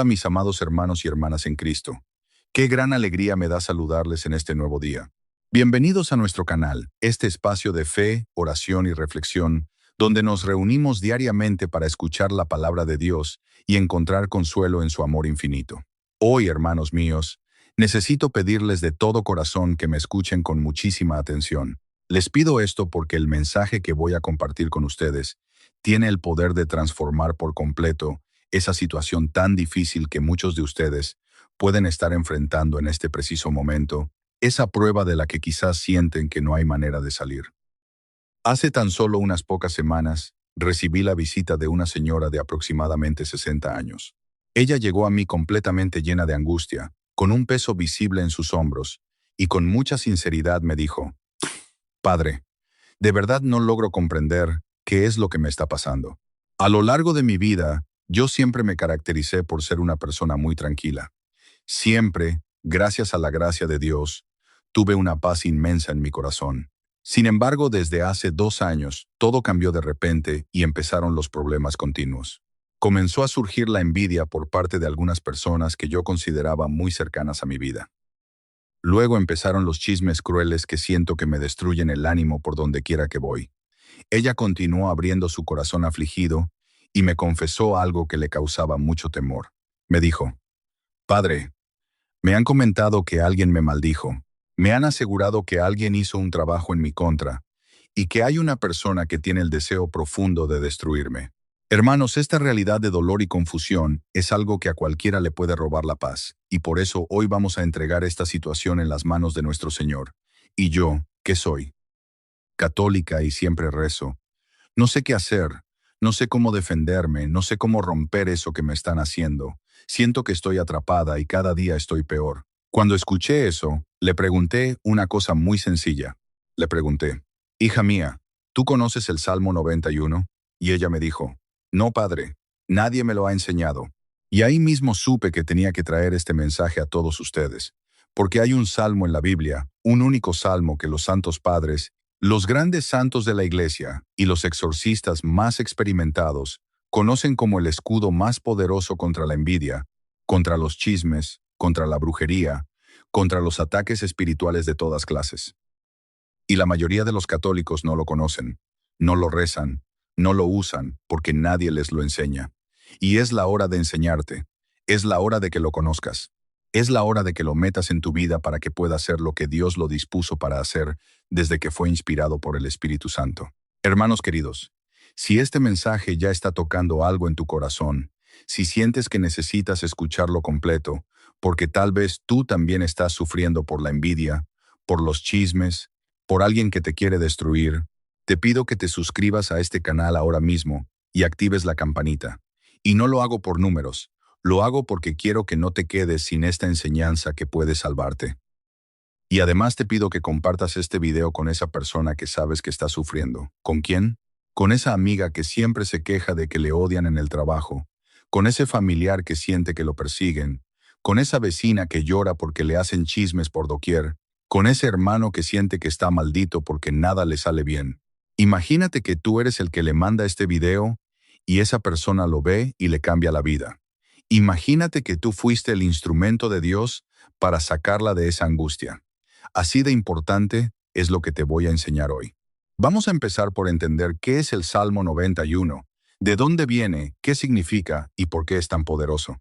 Hola mis amados hermanos y hermanas en Cristo. Qué gran alegría me da saludarles en este nuevo día. Bienvenidos a nuestro canal, este espacio de fe, oración y reflexión, donde nos reunimos diariamente para escuchar la palabra de Dios y encontrar consuelo en su amor infinito. Hoy, hermanos míos, necesito pedirles de todo corazón que me escuchen con muchísima atención. Les pido esto porque el mensaje que voy a compartir con ustedes tiene el poder de transformar por completo esa situación tan difícil que muchos de ustedes pueden estar enfrentando en este preciso momento, esa prueba de la que quizás sienten que no hay manera de salir. Hace tan solo unas pocas semanas, recibí la visita de una señora de aproximadamente 60 años. Ella llegó a mí completamente llena de angustia, con un peso visible en sus hombros, y con mucha sinceridad me dijo: «Padre, de verdad no logro comprender qué es lo que me está pasando. A lo largo de mi vida, yo siempre me caractericé por ser una persona muy tranquila. Siempre, gracias a la gracia de Dios, tuve una paz inmensa en mi corazón. Sin embargo, desde hace 2 años, todo cambió de repente y empezaron los problemas continuos. Comenzó a surgir la envidia por parte de algunas personas que yo consideraba muy cercanas a mi vida. Luego empezaron los chismes crueles que siento que me destruyen el ánimo por donde quiera que voy. Ella continuó abriendo su corazón afligido y me confesó algo que le causaba mucho temor. Me dijo: «Padre, me han comentado que alguien me maldijo. Me han asegurado que alguien hizo un trabajo en mi contra y que hay una persona que tiene el deseo profundo de destruirme». Hermanos, esta realidad de dolor y confusión es algo que a cualquiera le puede robar la paz, y por eso hoy vamos a entregar esta situación en las manos de nuestro Señor. Y yo, ¿qué soy? Católica y siempre rezo. No sé qué hacer, no sé cómo defenderme, no sé cómo romper eso que me están haciendo. Siento que estoy atrapada y cada día estoy peor. Cuando escuché eso, le pregunté una cosa muy sencilla. Le pregunté: «Hija mía, ¿tú conoces el Salmo 91?» Y ella me dijo: «No, padre, nadie me lo ha enseñado». Y ahí mismo supe que tenía que traer este mensaje a todos ustedes, porque hay un salmo en la Biblia, un único salmo que los santos padres, los grandes santos de la Iglesia y los exorcistas más experimentados conocen como el escudo más poderoso contra la envidia, contra los chismes, contra la brujería, contra los ataques espirituales de todas clases. Y la mayoría de los católicos no lo conocen, no lo rezan, no lo usan porque nadie les lo enseña. Y es la hora de enseñarte, es la hora de que lo conozcas. Es la hora de que lo metas en tu vida para que pueda hacer lo que Dios lo dispuso para hacer desde que fue inspirado por el Espíritu Santo. Hermanos queridos, si este mensaje ya está tocando algo en tu corazón, si sientes que necesitas escucharlo completo, porque tal vez tú también estás sufriendo por la envidia, por los chismes, por alguien que te quiere destruir, te pido que te suscribas a este canal ahora mismo y actives la campanita. Y no lo hago por números. Lo hago porque quiero que no te quedes sin esta enseñanza que puede salvarte. Y además te pido que compartas este video con esa persona que sabes que está sufriendo. ¿Con quién? Con esa amiga que siempre se queja de que le odian en el trabajo, con ese familiar que siente que lo persiguen, con esa vecina que llora porque le hacen chismes por doquier, con ese hermano que siente que está maldito porque nada le sale bien. Imagínate que tú eres el que le manda este video y esa persona lo ve y le cambia la vida. Imagínate que tú fuiste el instrumento de Dios para sacarla de esa angustia. Así de importante es lo que te voy a enseñar hoy. Vamos a empezar por entender qué es el Salmo 91, de dónde viene, qué significa y por qué es tan poderoso.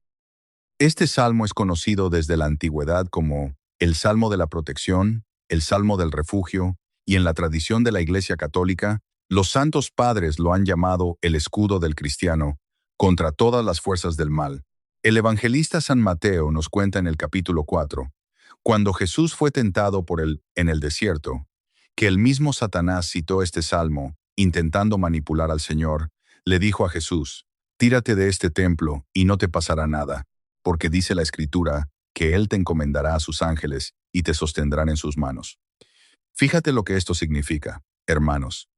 Este salmo es conocido desde la antigüedad como el Salmo de la Protección, el Salmo del Refugio, y en la tradición de la Iglesia Católica, los santos padres lo han llamado el escudo del cristiano contra todas las fuerzas del mal. El evangelista San Mateo nos cuenta en el capítulo 4, cuando Jesús fue tentado en el desierto, que el mismo Satanás citó este salmo, intentando manipular al Señor, le dijo a Jesús: «Tírate de este templo y no te pasará nada, porque dice la Escritura que Él te encomendará a sus ángeles y te sostendrán en sus manos». Fíjate lo que esto significa, hermanos.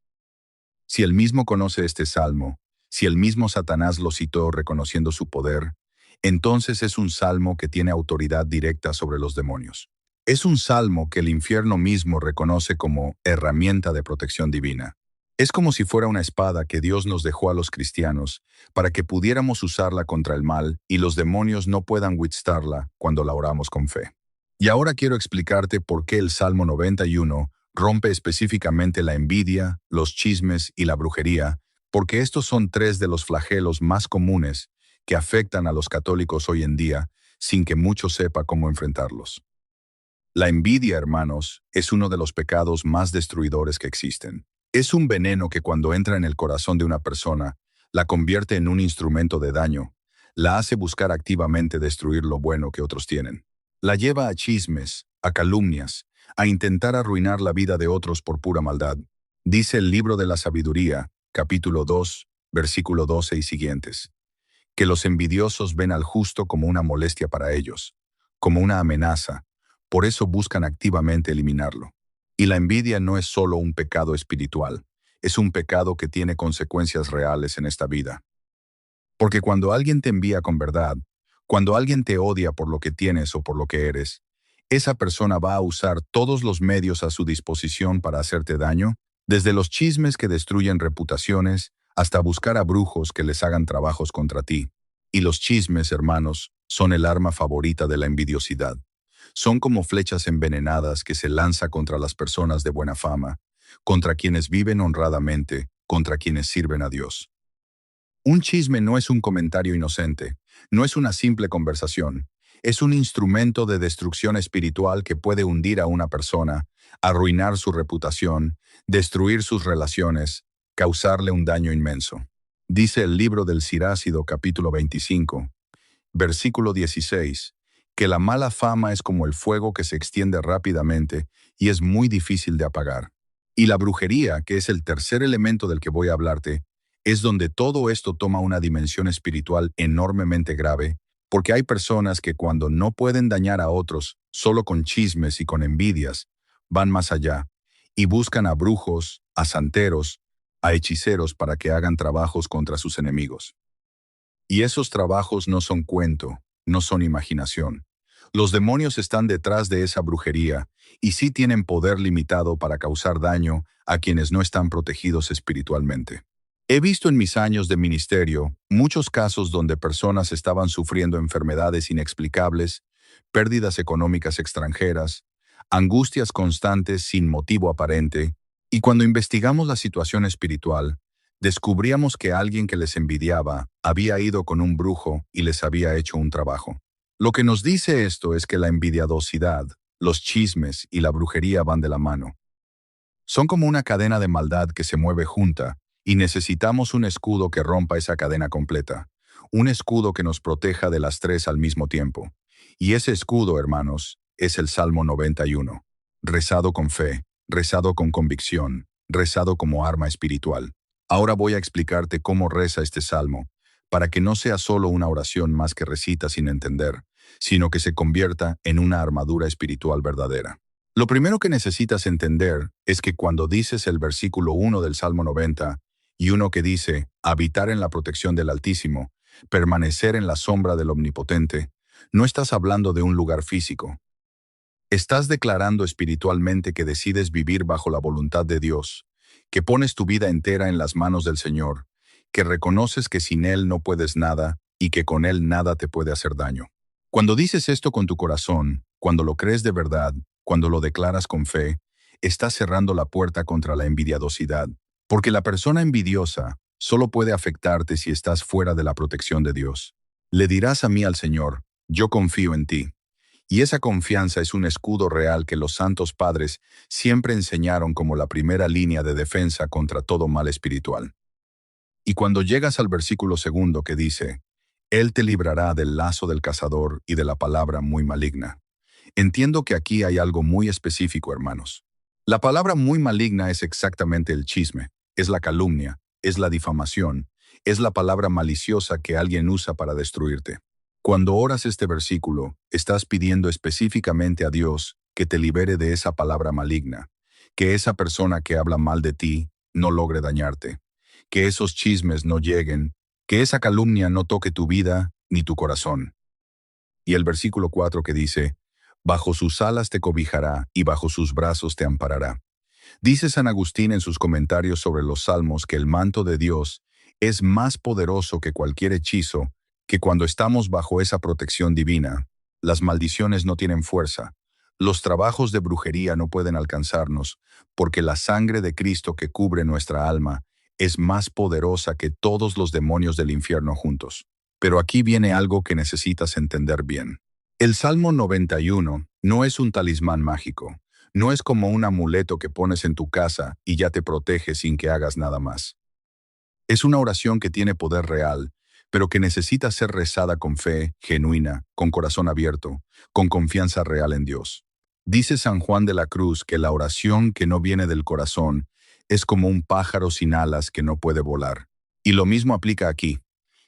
Si él mismo conoce este salmo, si el mismo Satanás lo citó reconociendo su poder, entonces es un salmo que tiene autoridad directa sobre los demonios. Es un salmo que el infierno mismo reconoce como herramienta de protección divina. Es como si fuera una espada que Dios nos dejó a los cristianos para que pudiéramos usarla contra el mal y los demonios no puedan withstarla cuando la oramos con fe. Y ahora quiero explicarte por qué el Salmo 91 rompe específicamente la envidia, los chismes y la brujería, porque estos son tres de los flagelos más comunes que afectan a los católicos hoy en día sin que mucho sepa cómo enfrentarlos. La envidia, hermanos, es uno de los pecados más destruidores que existen. Es un veneno que cuando entra en el corazón de una persona, la convierte en un instrumento de daño, la hace buscar activamente destruir lo bueno que otros tienen. La lleva a chismes, a calumnias, a intentar arruinar la vida de otros por pura maldad. Dice el libro de la sabiduría, capítulo 2, versículo 12 y siguientes, que los envidiosos ven al justo como una molestia para ellos, como una amenaza, por eso buscan activamente eliminarlo. Y la envidia no es solo un pecado espiritual, es un pecado que tiene consecuencias reales en esta vida. Porque cuando alguien te envía con verdad, cuando alguien te odia por lo que tienes o por lo que eres, esa persona va a usar todos los medios a su disposición para hacerte daño, desde los chismes que destruyen reputaciones hasta buscar a brujos que les hagan trabajos contra ti. Y los chismes, hermanos, son el arma favorita de la envidiosidad. Son como flechas envenenadas que se lanza contra las personas de buena fama, contra quienes viven honradamente, contra quienes sirven a Dios. Un chisme no es un comentario inocente, no es una simple conversación, es un instrumento de destrucción espiritual que puede hundir a una persona, arruinar su reputación, destruir sus relaciones, causarle un daño inmenso. Dice el libro del Sirácido capítulo 25, versículo 16, que la mala fama es como el fuego que se extiende rápidamente y es muy difícil de apagar. Y la brujería, que es el tercer elemento del que voy a hablarte, es donde todo esto toma una dimensión espiritual enormemente grave, porque hay personas que cuando no pueden dañar a otros solo con chismes y con envidias, van más allá y buscan a brujos, a santeros, a hechiceros para que hagan trabajos contra sus enemigos. Y esos trabajos no son cuento, no son imaginación. Los demonios están detrás de esa brujería y sí tienen poder limitado para causar daño a quienes no están protegidos espiritualmente. He visto en mis años de ministerio muchos casos donde personas estaban sufriendo enfermedades inexplicables, pérdidas económicas extranjeras, angustias constantes sin motivo aparente, y cuando investigamos la situación espiritual, descubríamos que alguien que les envidiaba había ido con un brujo y les había hecho un trabajo. Lo que nos dice esto es que la envidiosidad, los chismes y la brujería van de la mano. Son como una cadena de maldad que se mueve junta, y necesitamos un escudo que rompa esa cadena completa, un escudo que nos proteja de las tres al mismo tiempo. Y ese escudo, hermanos, es el Salmo 91, rezado con fe, rezado con convicción, rezado como arma espiritual. Ahora voy a explicarte cómo reza este salmo, para que no sea solo una oración más que recita sin entender, sino que se convierta en una armadura espiritual verdadera. Lo primero que necesitas entender es que cuando dices el versículo 1 del Salmo 90 y uno que dice, habitar en la protección del Altísimo, permanecer en la sombra del Omnipotente, no estás hablando de un lugar físico. Estás declarando espiritualmente que decides vivir bajo la voluntad de Dios, que pones tu vida entera en las manos del Señor, que reconoces que sin Él no puedes nada y que con Él nada te puede hacer daño. Cuando dices esto con tu corazón, cuando lo crees de verdad, cuando lo declaras con fe, estás cerrando la puerta contra la envidiosidad, porque la persona envidiosa solo puede afectarte si estás fuera de la protección de Dios. Le dirás a mí al Señor, yo confío en ti. Y esa confianza es un escudo real que los santos padres siempre enseñaron como la primera línea de defensa contra todo mal espiritual. Y cuando llegas al versículo segundo que dice, Él te librará del lazo del cazador y de la palabra muy maligna. Entiendo que aquí hay algo muy específico, hermanos. La palabra muy maligna es exactamente el chisme, es la calumnia, es la difamación, es la palabra maliciosa que alguien usa para destruirte. Cuando oras este versículo, estás pidiendo específicamente a Dios que te libere de esa palabra maligna, que esa persona que habla mal de ti no logre dañarte, que esos chismes no lleguen, que esa calumnia no toque tu vida ni tu corazón. Y el versículo 4 que dice, bajo sus alas te cobijará y bajo sus brazos te amparará. Dice San Agustín en sus comentarios sobre los Salmos que el manto de Dios es más poderoso que cualquier hechizo, que cuando estamos bajo esa protección divina, las maldiciones no tienen fuerza, los trabajos de brujería no pueden alcanzarnos, porque la sangre de Cristo que cubre nuestra alma es más poderosa que todos los demonios del infierno juntos. Pero aquí viene algo que necesitas entender bien. El Salmo 91 no es un talismán mágico. No es como un amuleto que pones en tu casa y ya te protege sin que hagas nada más. Es una oración que tiene poder real, pero que necesita ser rezada con fe, genuina, con corazón abierto, con confianza real en Dios. Dice San Juan de la Cruz que la oración que no viene del corazón es como un pájaro sin alas que no puede volar. Y lo mismo aplica aquí.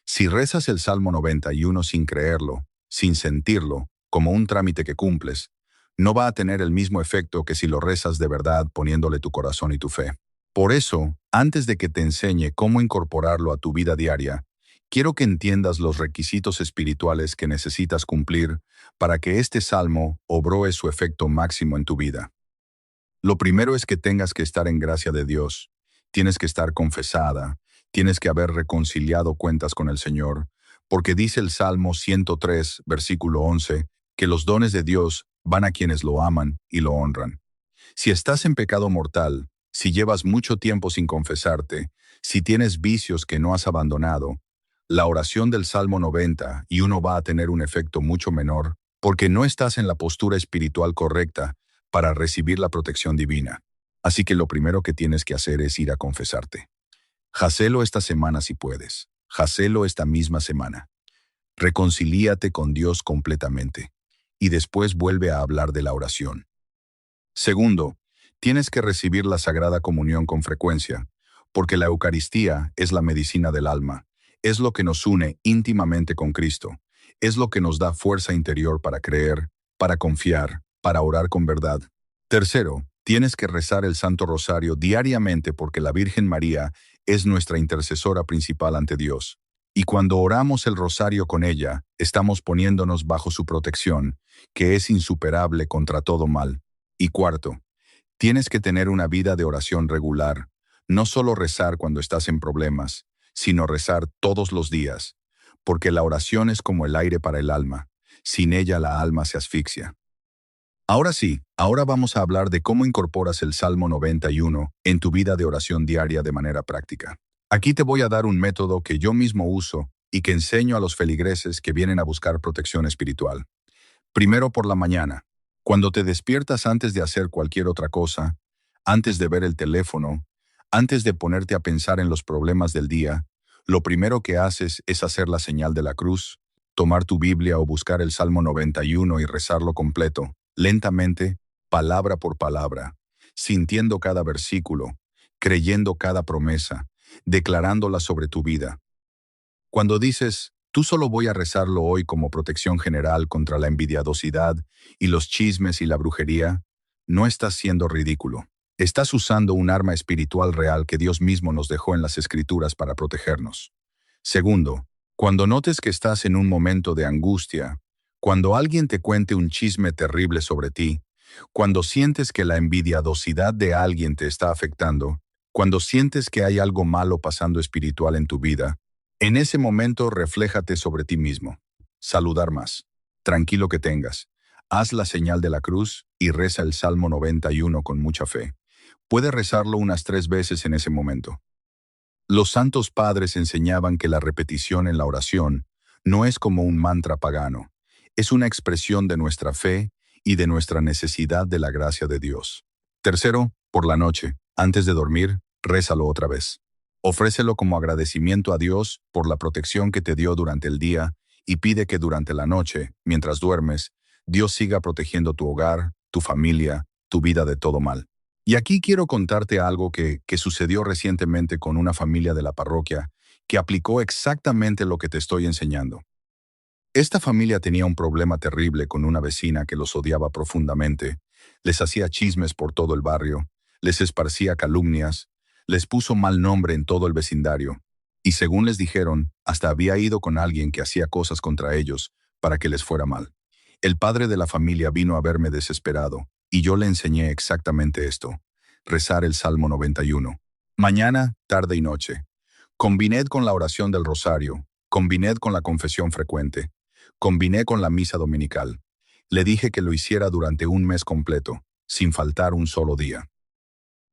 Si rezas el Salmo 91 sin creerlo, sin sentirlo, como un trámite que cumples, no va a tener el mismo efecto que si lo rezas de verdad poniéndole tu corazón y tu fe. Por eso, antes de que te enseñe cómo incorporarlo a tu vida diaria, quiero que entiendas los requisitos espirituales que necesitas cumplir para que este salmo obree su efecto máximo en tu vida. Lo primero es que tengas que estar en gracia de Dios. Tienes que estar confesada, tienes que haber reconciliado cuentas con el Señor, porque dice el Salmo 103, versículo 11, que los dones de Dios van a quienes lo aman y lo honran. Si estás en pecado mortal, si llevas mucho tiempo sin confesarte, si tienes vicios que no has abandonado, la oración del Salmo 90 y uno va a tener un efecto mucho menor, porque no estás en la postura espiritual correcta para recibir la protección divina. Así que lo primero que tienes que hacer es ir a confesarte. Hacelo esta semana si puedes. Hacelo esta misma semana. Reconcilíate con Dios completamente. Y después vuelve a hablar de la oración. Segundo, tienes que recibir la Sagrada Comunión con frecuencia, porque la Eucaristía es la medicina del alma, es lo que nos une íntimamente con Cristo, es lo que nos da fuerza interior para creer, para confiar, para orar con verdad. Tercero, tienes que rezar el Santo Rosario diariamente porque la Virgen María es nuestra intercesora principal ante Dios. Y cuando oramos el rosario con ella, estamos poniéndonos bajo su protección, que es insuperable contra todo mal. Y cuarto, tienes que tener una vida de oración regular, no solo rezar cuando estás en problemas, sino rezar todos los días, porque la oración es como el aire para el alma, sin ella la alma se asfixia. Ahora sí, ahora vamos a hablar de cómo incorporas el Salmo 91 en tu vida de oración diaria de manera práctica. Aquí te voy a dar un método que yo mismo uso y que enseño a los feligreses que vienen a buscar protección espiritual. Primero por la mañana. Cuando te despiertas antes de hacer cualquier otra cosa, antes de ver el teléfono, antes de ponerte a pensar en los problemas del día, lo primero que haces es hacer la señal de la cruz, tomar tu Biblia o buscar el Salmo 91 y rezarlo completo, lentamente, palabra por palabra, sintiendo cada versículo, creyendo cada promesa, declarándola sobre tu vida. Cuando dices, tú solo voy a rezarlo hoy como protección general contra la envidiosidad y los chismes y la brujería, no estás siendo ridículo. Estás usando un arma espiritual real que Dios mismo nos dejó en las Escrituras para protegernos. Segundo, cuando notes que estás en un momento de angustia, cuando alguien te cuente un chisme terrible sobre ti, cuando sientes que la envidiosidad de alguien te está afectando, cuando sientes que hay algo malo pasando espiritual en tu vida, en ese momento refléjate sobre ti mismo. Saludar más. Tranquilo que tengas. Haz la señal de la cruz y reza el Salmo 91 con mucha fe. Puedes rezarlo unas 3 veces en ese momento. Los santos padres enseñaban que la repetición en la oración no es como un mantra pagano, es una expresión de nuestra fe y de nuestra necesidad de la gracia de Dios. Tercero, por la noche, antes de dormir, rézalo otra vez. Ofrécelo como agradecimiento a Dios por la protección que te dio durante el día y pide que durante la noche, mientras duermes, Dios siga protegiendo tu hogar, tu familia, tu vida de todo mal. Y aquí quiero contarte algo que sucedió recientemente con una familia de la parroquia que aplicó exactamente lo que te estoy enseñando. Esta familia tenía un problema terrible con una vecina que los odiaba profundamente, les hacía chismes por todo el barrio, les esparcía calumnias, les puso mal nombre en todo el vecindario, y según les dijeron, hasta había ido con alguien que hacía cosas contra ellos para que les fuera mal. El padre de la familia vino a verme desesperado, y yo le enseñé exactamente esto. rezar el Salmo 91. Mañana, tarde y noche. Combiné con la oración del rosario, combiné con la confesión frecuente, combiné con la misa dominical. Le dije que lo hiciera durante un mes completo, sin faltar un solo día.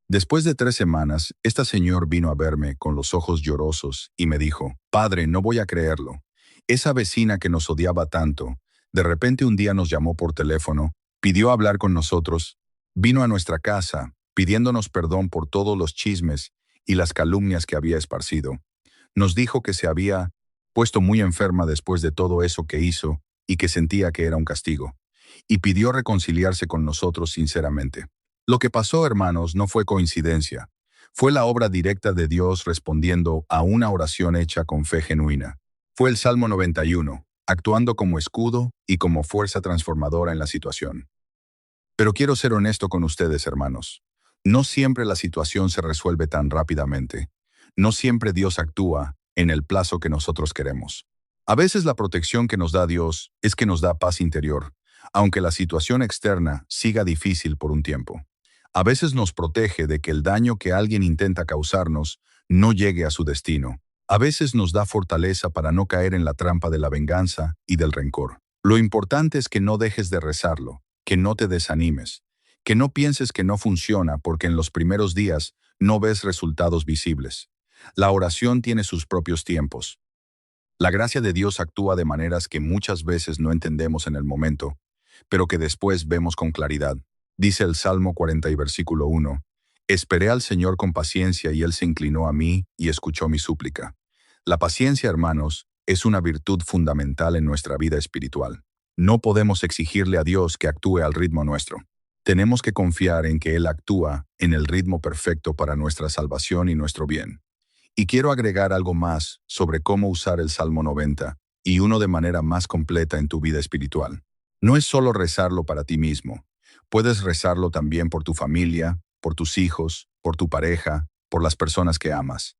Después de 3 semanas, esta señor vino a verme con los ojos llorosos y me dijo, «Padre, no voy a creerlo. Esa vecina que nos odiaba tanto, de repente un día nos llamó por teléfono, pidió hablar con nosotros, vino a nuestra casa, pidiéndonos perdón por todos los chismes y las calumnias que había esparcido. Nos dijo que se había puesto muy enferma después de todo eso que hizo y que sentía que era un castigo, y pidió reconciliarse con nosotros sinceramente. Lo que pasó, hermanos, no fue coincidencia. Fue la obra directa de Dios respondiendo a una oración hecha con fe genuina. Fue el Salmo 91, actuando como escudo y como fuerza transformadora en la situación. Pero quiero ser honesto con ustedes, hermanos. No siempre la situación se resuelve tan rápidamente. No siempre Dios actúa en el plazo que nosotros queremos. A veces la protección que nos da Dios es que nos da paz interior, aunque la situación externa siga difícil por un tiempo. A veces nos protege de que el daño que alguien intenta causarnos no llegue a su destino. A veces nos da fortaleza para no caer en la trampa de la venganza y del rencor. Lo importante es que no dejes de rezarlo, que no te desanimes, que no pienses que no funciona porque en los primeros días no ves resultados visibles. La oración tiene sus propios tiempos. La gracia de Dios actúa de maneras que muchas veces no entendemos en el momento, pero que después vemos con claridad. Dice el Salmo 40 y versículo 1, «Esperé al Señor con paciencia y Él se inclinó a mí y escuchó mi súplica». La paciencia, hermanos, es una virtud fundamental en nuestra vida espiritual. No podemos exigirle a Dios que actúe al ritmo nuestro. Tenemos que confiar en que Él actúa en el ritmo perfecto para nuestra salvación y nuestro bien. Y quiero agregar algo más sobre cómo usar el Salmo 90, y uno de manera más completa en tu vida espiritual. No es solo rezarlo para ti mismo. Puedes rezarlo también por tu familia, por tus hijos, por tu pareja, por las personas que amas.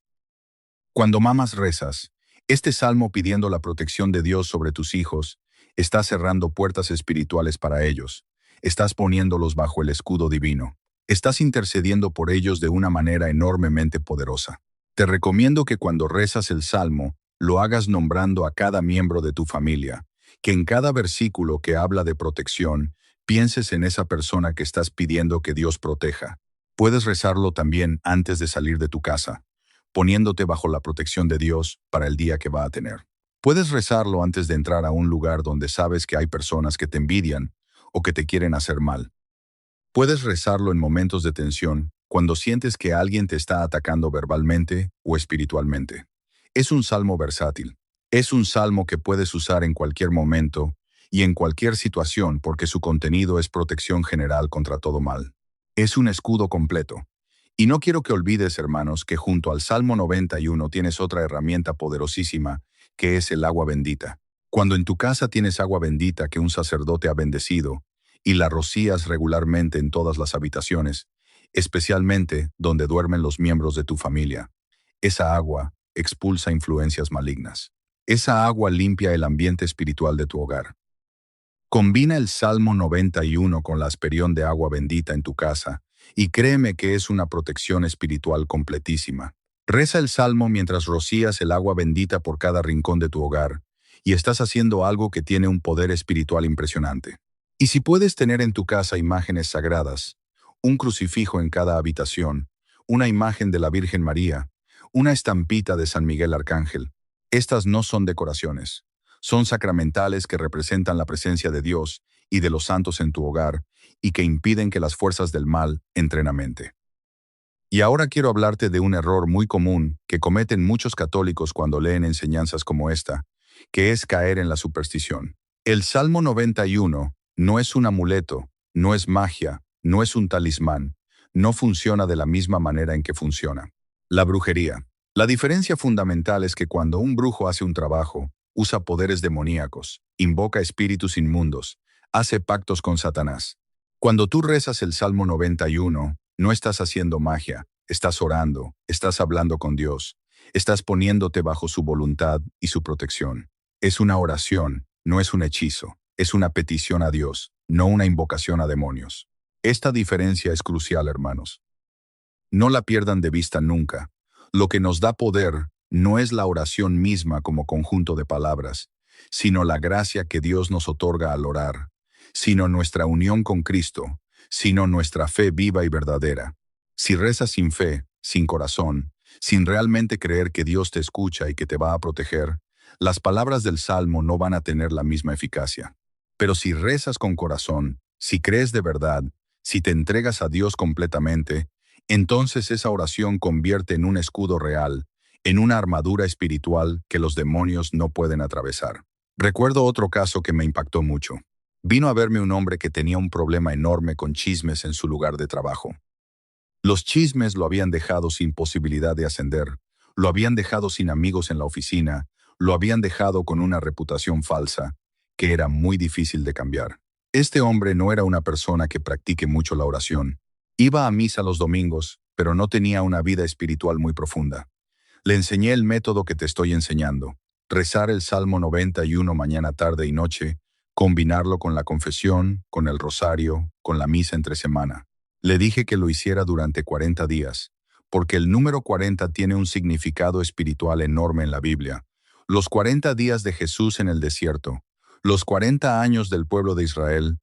Cuando mamas rezas, este salmo pidiendo la protección de Dios sobre tus hijos, estás cerrando puertas espirituales para ellos. Estás poniéndolos bajo el escudo divino. Estás intercediendo por ellos de una manera enormemente poderosa. Te recomiendo que cuando rezas el salmo, lo hagas nombrando a cada miembro de tu familia, que en cada versículo que habla de protección, pienses en esa persona que estás pidiendo que Dios proteja. Puedes rezarlo también antes de salir de tu casa, poniéndote bajo la protección de Dios para el día que va a tener. Puedes rezarlo antes de entrar a un lugar donde sabes que hay personas que te envidian o que te quieren hacer mal. Puedes rezarlo en momentos de tensión, cuando sientes que alguien te está atacando verbalmente o espiritualmente. Es un salmo versátil. Es un salmo que puedes usar en cualquier momento y en cualquier situación porque su contenido es protección general contra todo mal. Es un escudo completo. Y no quiero que olvides, hermanos, que junto al Salmo 91 tienes otra herramienta poderosísima, que es el agua bendita. Cuando en tu casa tienes agua bendita que un sacerdote ha bendecido, y la rocías regularmente en todas las habitaciones, especialmente donde duermen los miembros de tu familia, esa agua expulsa influencias malignas. Esa agua limpia el ambiente espiritual de tu hogar. Combina el Salmo 91 con la aspersión de agua bendita en tu casa, y créeme que es una protección espiritual completísima. Reza el Salmo mientras rocías el agua bendita por cada rincón de tu hogar, y estás haciendo algo que tiene un poder espiritual impresionante. Y si puedes tener en tu casa imágenes sagradas, un crucifijo en cada habitación, una imagen de la Virgen María, una estampita de San Miguel Arcángel, estas no son decoraciones. Son sacramentales que representan la presencia de Dios y de los santos en tu hogar y que impiden que las fuerzas del mal entren a mente. Y ahora quiero hablarte de un error muy común que cometen muchos católicos cuando leen enseñanzas como esta, que es caer en la superstición. El Salmo 91 no es un amuleto, no es magia, no es un talismán, no funciona de la misma manera en que funciona la brujería. La diferencia fundamental es que cuando un brujo hace un trabajo, usa poderes demoníacos, invoca espíritus inmundos, hace pactos con Satanás. Cuando tú rezas el Salmo 91, no estás haciendo magia, estás orando, estás hablando con Dios, estás poniéndote bajo su voluntad y su protección. Es una oración, no es un hechizo, es una petición a Dios, no una invocación a demonios. Esta diferencia es crucial, hermanos. No la pierdan de vista nunca. Lo que nos da poder no es la oración misma como conjunto de palabras, sino la gracia que Dios nos otorga al orar, sino nuestra unión con Cristo, sino nuestra fe viva y verdadera. Si rezas sin fe, sin corazón, sin realmente creer que Dios te escucha y que te va a proteger, las palabras del Salmo no van a tener la misma eficacia. Pero si rezas con corazón, si crees de verdad, si te entregas a Dios completamente, entonces esa oración convierte en un escudo real, en una armadura espiritual que los demonios no pueden atravesar. Recuerdo otro caso que me impactó mucho. Vino a verme un hombre que tenía un problema enorme con chismes en su lugar de trabajo. Los chismes lo habían dejado sin posibilidad de ascender, lo habían dejado sin amigos en la oficina, lo habían dejado con una reputación falsa, que era muy difícil de cambiar. Este hombre no era una persona que practique mucho la oración. Iba a misa los domingos, pero no tenía una vida espiritual muy profunda. Le enseñé el método que te estoy enseñando: rezar el Salmo 91 mañana, tarde y noche, combinarlo con la confesión, con el rosario, con la misa entre semana. Le dije que lo hiciera durante 40 días, porque el número 40 tiene un significado espiritual enorme en la Biblia. Los 40 días de Jesús en el desierto, los 40 años del pueblo de Israel.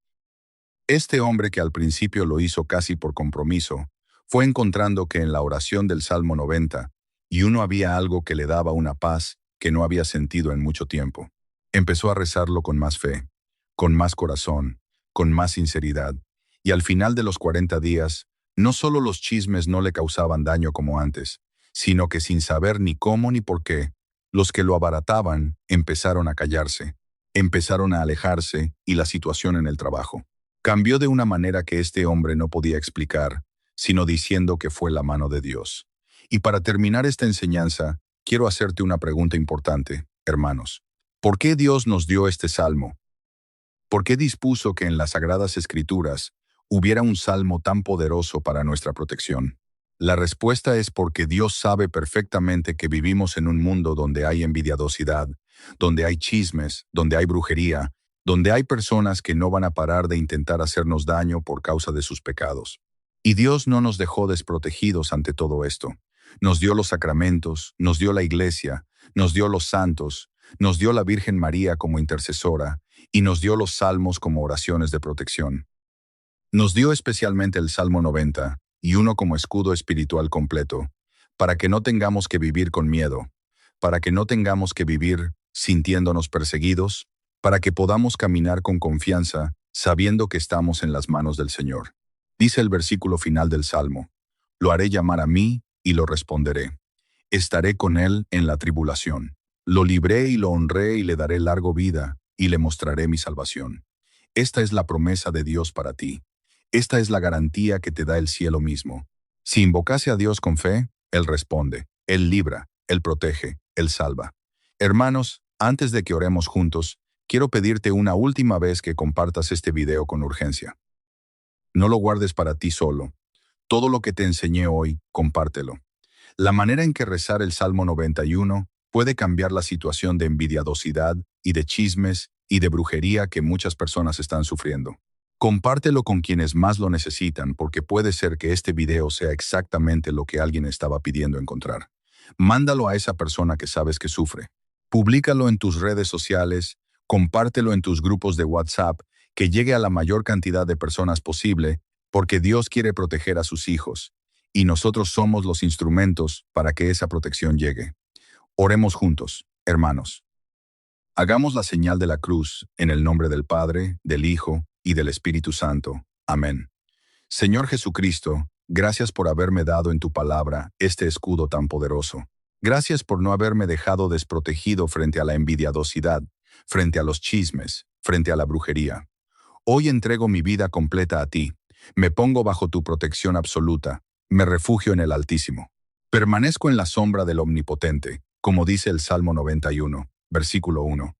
Este hombre, que al principio lo hizo casi por compromiso, fue encontrando que en la oración del Salmo 90, y uno había algo que le daba una paz que no había sentido en mucho tiempo. Empezó a rezarlo con más fe, con más corazón, con más sinceridad, y al final de los 40 días, no solo los chismes no le causaban daño como antes, sino que sin saber ni cómo ni por qué, los que lo abarataban empezaron a callarse, empezaron a alejarse, y la situación en el trabajo cambió de una manera que este hombre no podía explicar, sino diciendo que fue la mano de Dios. Y para terminar esta enseñanza, quiero hacerte una pregunta importante, hermanos. ¿Por qué Dios nos dio este salmo? ¿Por qué dispuso que en las Sagradas Escrituras hubiera un salmo tan poderoso para nuestra protección? La respuesta es porque Dios sabe perfectamente que vivimos en un mundo donde hay envidiosidad, donde hay chismes, donde hay brujería, donde hay personas que no van a parar de intentar hacernos daño por causa de sus pecados. Y Dios no nos dejó desprotegidos ante todo esto. Nos dio los sacramentos, nos dio la iglesia, nos dio los santos, nos dio la Virgen María como intercesora, y nos dio los salmos como oraciones de protección. Nos dio especialmente el Salmo 90, y uno como escudo espiritual completo, para que no tengamos que vivir con miedo, para que no tengamos que vivir sintiéndonos perseguidos, para que podamos caminar con confianza, sabiendo que estamos en las manos del Señor. Dice el versículo final del Salmo: lo haré llamar a mí y lo responderé. Estaré con él en la tribulación. Lo libré y lo honré y le daré larga vida y le mostraré mi salvación. Esta es la promesa de Dios para ti. Esta es la garantía que te da el cielo mismo. Si invocase a Dios con fe, Él responde, Él libra, Él protege, Él salva. Hermanos, antes de que oremos juntos, quiero pedirte una última vez que compartas este video con urgencia. No lo guardes para ti solo. Todo lo que te enseñé hoy, compártelo. La manera en que rezar el Salmo 91 puede cambiar la situación de envidiosidad y de chismes y de brujería que muchas personas están sufriendo. Compártelo con quienes más lo necesitan, porque puede ser que este video sea exactamente lo que alguien estaba pidiendo encontrar. Mándalo a esa persona que sabes que sufre. Públicalo en tus redes sociales, compártelo en tus grupos de WhatsApp, que llegue a la mayor cantidad de personas posible, porque Dios quiere proteger a sus hijos, y nosotros somos los instrumentos para que esa protección llegue. Oremos juntos, hermanos. Hagamos la señal de la cruz en el nombre del Padre, del Hijo y del Espíritu Santo. Amén. Señor Jesucristo, gracias por haberme dado en tu palabra este escudo tan poderoso. Gracias por no haberme dejado desprotegido frente a la envidiosidad, frente a los chismes, frente a la brujería. Hoy entrego mi vida completa a ti. Me pongo bajo tu protección absoluta. Me refugio en el Altísimo. Permanezco en la sombra del Omnipotente, como dice el Salmo 91, versículo 1.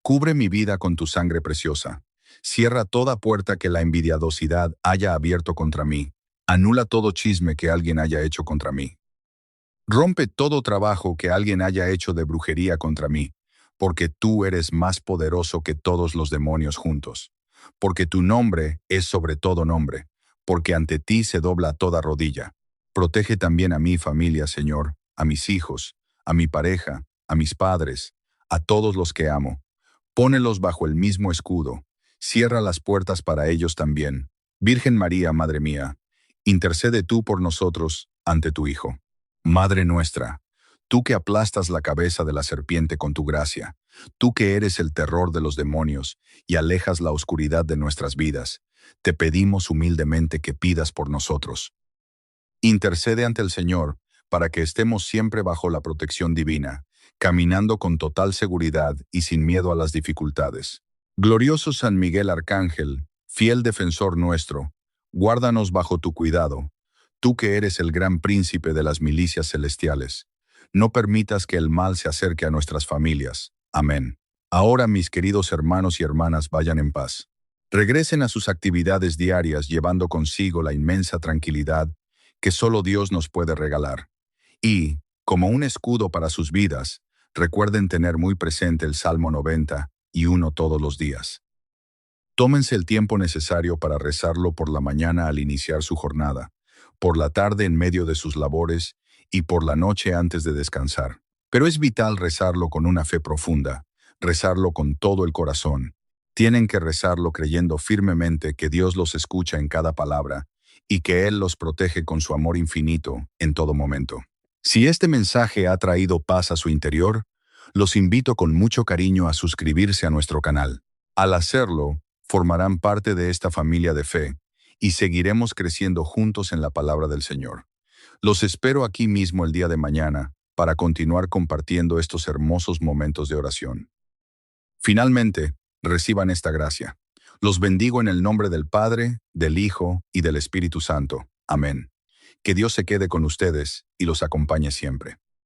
Cubre mi vida con tu sangre preciosa. Cierra toda puerta que la envidiosidad haya abierto contra mí. Anula todo chisme que alguien haya hecho contra mí. Rompe todo trabajo que alguien haya hecho de brujería contra mí, porque tú eres más poderoso que todos los demonios juntos. Porque tu nombre es sobre todo nombre, porque ante ti se dobla toda rodilla. Protege también a mi familia, Señor, a mis hijos, a mi pareja, a mis padres, a todos los que amo. Pónelos bajo el mismo escudo. Cierra las puertas para ellos también. Virgen María, Madre mía, intercede tú por nosotros ante tu Hijo. Madre nuestra, tú que aplastas la cabeza de la serpiente con tu gracia, tú que eres el terror de los demonios y alejas la oscuridad de nuestras vidas, te pedimos humildemente que pidas por nosotros. Intercede ante el Señor para que estemos siempre bajo la protección divina, caminando con total seguridad y sin miedo a las dificultades. Glorioso San Miguel Arcángel, fiel defensor nuestro, guárdanos bajo tu cuidado, tú que eres el gran príncipe de las milicias celestiales. No permitas que el mal se acerque a nuestras familias. Amén. Ahora, mis queridos hermanos y hermanas, vayan en paz. Regresen a sus actividades diarias llevando consigo la inmensa tranquilidad que solo Dios nos puede regalar. Y, como un escudo para sus vidas, recuerden tener muy presente el Salmo 91 todos los días. Tómense el tiempo necesario para rezarlo por la mañana al iniciar su jornada, por la tarde en medio de sus labores y por la noche antes de descansar. Pero es vital rezarlo con una fe profunda, rezarlo con todo el corazón. Tienen que rezarlo creyendo firmemente que Dios los escucha en cada palabra y que Él los protege con su amor infinito en todo momento. Si este mensaje ha traído paz a su interior, los invito con mucho cariño a suscribirse a nuestro canal. Al hacerlo, formarán parte de esta familia de fe y seguiremos creciendo juntos en la palabra del Señor. Los espero aquí mismo el día de mañana para continuar compartiendo estos hermosos momentos de oración. Finalmente, reciban esta gracia. Los bendigo en el nombre del Padre, del Hijo y del Espíritu Santo. Amén. Que Dios se quede con ustedes y los acompañe siempre.